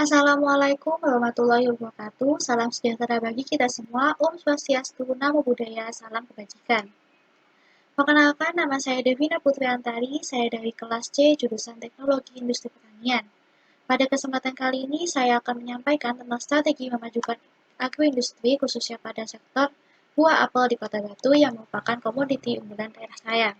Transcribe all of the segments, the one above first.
Assalamualaikum warahmatullahi wabarakatuh. Salam sejahtera bagi kita semua. Om Swastiastu, Namo Buddhaya, salam kebajikan. Perkenalkan, nama saya Devina Putriantari. Saya dari kelas C, jurusan Teknologi Industri Pertanian. Pada kesempatan kali ini, saya akan menyampaikan tentang strategi memajukan agroindustri, khususnya pada sektor buah apel di Kota Batu yang merupakan komoditi unggulan daerah saya.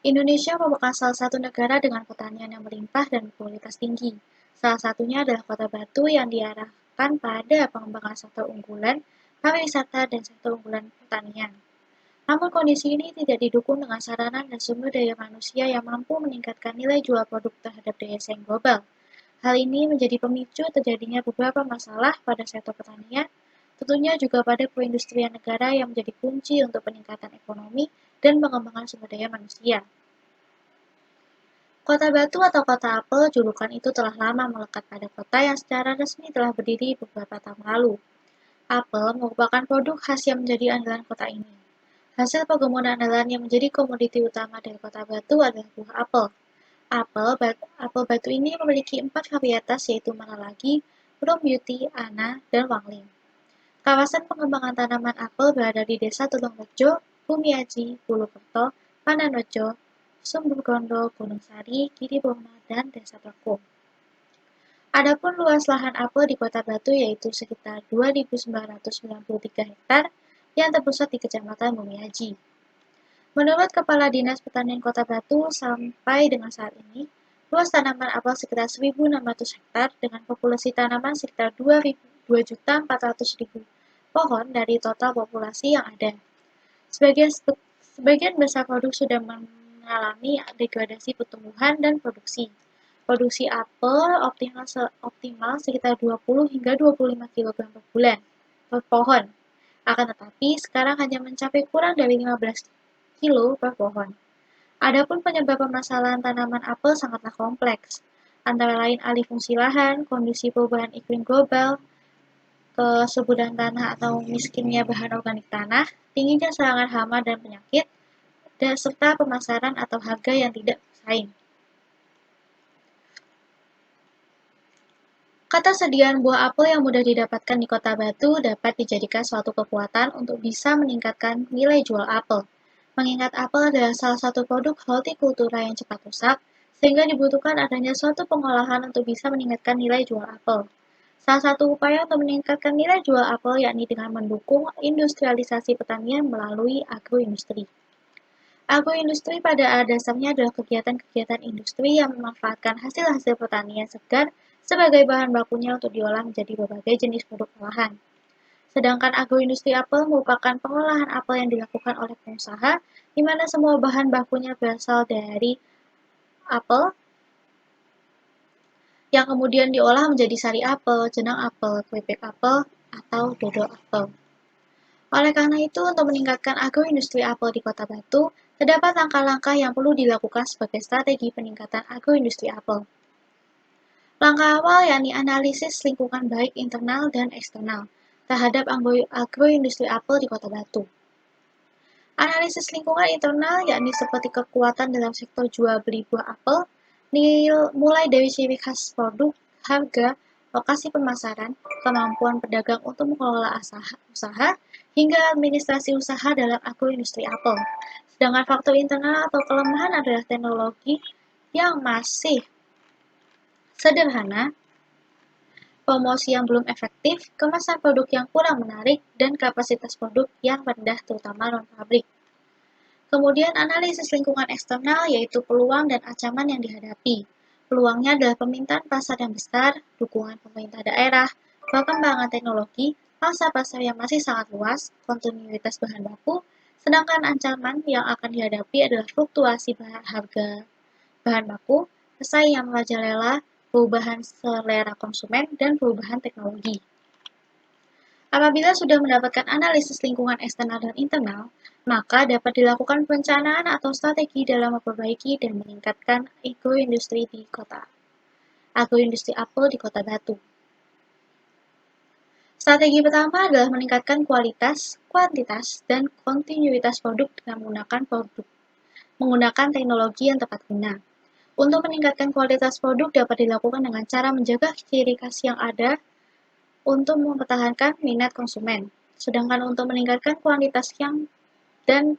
Indonesia merupakan salah satu negara dengan pertanian yang melimpah dan berkualitas tinggi. Salah satunya adalah Kota Batu yang diarahkan pada pengembangan sektor unggulan, pariwisata, dan sektor unggulan pertanian. Namun kondisi ini tidak didukung dengan sarana dan sumber daya manusia yang mampu meningkatkan nilai jual produk terhadap daya saing global. Hal ini menjadi pemicu terjadinya beberapa masalah pada sektor pertanian, tentunya juga pada perindustrian negara yang menjadi kunci untuk peningkatan ekonomi dan pengembangan sumber daya manusia. Kota Batu atau Kota Apel, julukan itu telah lama melekat pada kota yang secara resmi telah berdiri beberapa tahun lalu. Apel merupakan produk khas yang menjadi andalan kota ini. Hasil perkebunan andalan yang menjadi komoditi utama dari Kota Batu adalah buah apel. Apel Batu ini memiliki 4 varietas yaitu Manalagi, Bloom Beauty, Ana, dan Wangling. Kawasan pengembangan tanaman apel berada di Desa Tulungrejo, Bumiaji, Pulukerto, Pandanrejo, Sumbergondo, Gunung Sari, Giribonga, dan Desa Plekung. Adapun luas lahan apel di Kota Batu yaitu sekitar 2.993 hektar yang terpusat di Kecamatan Bumiaji. Menurut Kepala Dinas Pertanian Kota Batu, sampai dengan saat ini, luas tanaman apel sekitar 1.600 hektar dengan populasi tanaman sekitar 2.400.000 pohon dari total populasi yang ada. Sebagian besar produk sudah mengalami degradasi pertumbuhan dan produksi. Produksi apel optimal sekitar 20 hingga 25 kg per bulan per pohon. Akan tetapi sekarang hanya mencapai kurang dari 15 kilo per pohon. Adapun penyebab permasalahan tanaman apel sangatlah kompleks, antara lain alih fungsi lahan, kondisi perubahan iklim global, kesuburan tanah atau miskinnya bahan organik tanah, tingginya serangan hama dan penyakit, dan serta pemasaran atau harga yang tidak bersaing. Ketersediaan buah apel yang mudah didapatkan di Kota Batu dapat dijadikan suatu kekuatan untuk bisa meningkatkan nilai jual apel. Mengingat apel adalah salah satu produk hortikultura yang cepat rusak, sehingga dibutuhkan adanya suatu pengolahan untuk bisa meningkatkan nilai jual apel. Salah satu upaya untuk meningkatkan nilai jual apel yakni dengan mendukung industrialisasi pertanian melalui agroindustri. Agroindustri pada dasarnya adalah kegiatan-kegiatan industri yang memanfaatkan hasil-hasil pertanian segar sebagai bahan bakunya untuk diolah menjadi berbagai jenis produk olahan. Sedangkan agroindustri apel merupakan pengolahan apel yang dilakukan oleh pengusaha, di mana semua bahan bakunya berasal dari apel, yang kemudian diolah menjadi sari apel, jenang apel, keripik apel, atau dodol apel. Oleh karena itu, untuk meningkatkan agroindustri apel di Kota Batu, terdapat langkah-langkah yang perlu dilakukan sebagai strategi peningkatan agroindustri apel. Langkah awal yakni analisis lingkungan baik internal dan eksternal terhadap agroindustri apel di Kota Batu. Analisis lingkungan internal yakni seperti kekuatan dalam sektor jual beli buah apel, mulai dari ciri khas produk, harga, lokasi pemasaran, kemampuan pedagang untuk mengelola usaha, hingga administrasi usaha dalam agroindustri apel. Sedangkan faktor internal atau kelemahan adalah teknologi yang masih sederhana, promosi yang belum efektif, kemasan produk yang kurang menarik, dan kapasitas produk yang rendah terutama non-pabrik. Kemudian analisis lingkungan eksternal yaitu peluang dan ancaman yang dihadapi. Peluangnya adalah permintaan pasar yang besar, dukungan pemerintah daerah, perkembangan teknologi, pangsa pasar yang masih sangat luas, kontinuitas bahan baku, sedangkan ancaman yang akan dihadapi adalah fluktuasi harga bahan baku, pesaing yang merajalela, perubahan selera konsumen, dan perubahan teknologi. Apabila sudah mendapatkan analisis lingkungan eksternal dan internal, maka dapat dilakukan perencanaan atau strategi dalam memperbaiki dan meningkatkan agroindustri apel di Kota Batu. Strategi pertama adalah meningkatkan kualitas, kuantitas, dan kontinuitas produk dengan menggunakan teknologi yang tepat guna. Untuk meningkatkan kualitas produk dapat dilakukan dengan cara menjaga ciri khas yang ada untuk mempertahankan minat konsumen. Sedangkan untuk meningkatkan kuantitas dan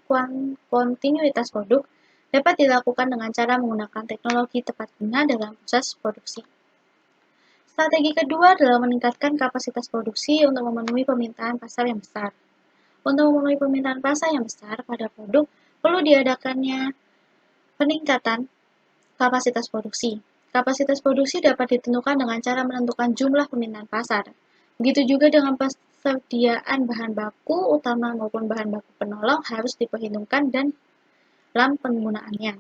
kontinuitas produk dapat dilakukan dengan cara menggunakan teknologi tepat guna dalam proses produksi. Strategi kedua adalah meningkatkan kapasitas produksi untuk memenuhi permintaan pasar yang besar. Untuk memenuhi permintaan pasar yang besar pada produk, perlu diadakannya peningkatan kapasitas produksi. Kapasitas produksi dapat ditentukan dengan cara menentukan jumlah permintaan pasar. Begitu juga dengan persediaan bahan baku utama maupun bahan baku penolong harus diperhitungkan dan dalam penggunaannya.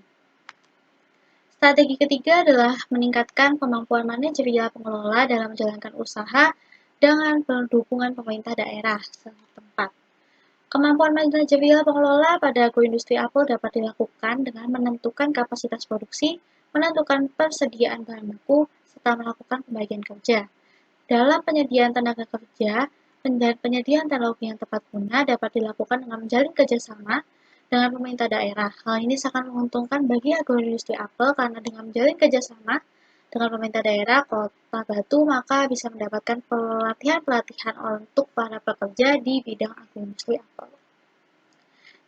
Strategi ketiga adalah meningkatkan kemampuan manajerial pengelola dalam menjalankan usaha dengan dukungan pemerintah daerah setempat. Kemampuan manajerial pengelola pada agroindustri apel dapat dilakukan dengan menentukan kapasitas produksi, menentukan persediaan bahan baku, serta melakukan pembagian kerja. Dalam penyediaan tenaga kerja dan penyediaan teknologi yang tepat guna dapat dilakukan dengan menjalin kerjasama dengan pemerintah daerah. Hal ini sangat menguntungkan bagi agroindustri apel karena dengan menjalin kerjasama dengan pemerintah daerah Kota Batu maka bisa mendapatkan pelatihan-pelatihan untuk para pekerja di bidang agroindustri apel.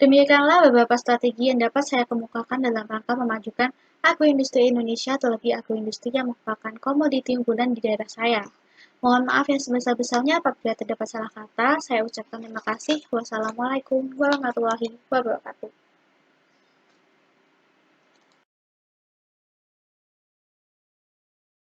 Demikianlah beberapa strategi yang dapat saya kemukakan dalam rangka memajukan agroindustri Indonesia, terlebih agroindustri yang merupakan komoditi unggulan di daerah saya. Mohon maaf yang sebesar-besarnya apabila terdapat salah kata. Saya ucapkan terima kasih. Wassalamualaikum warahmatullahi wabarakatuh.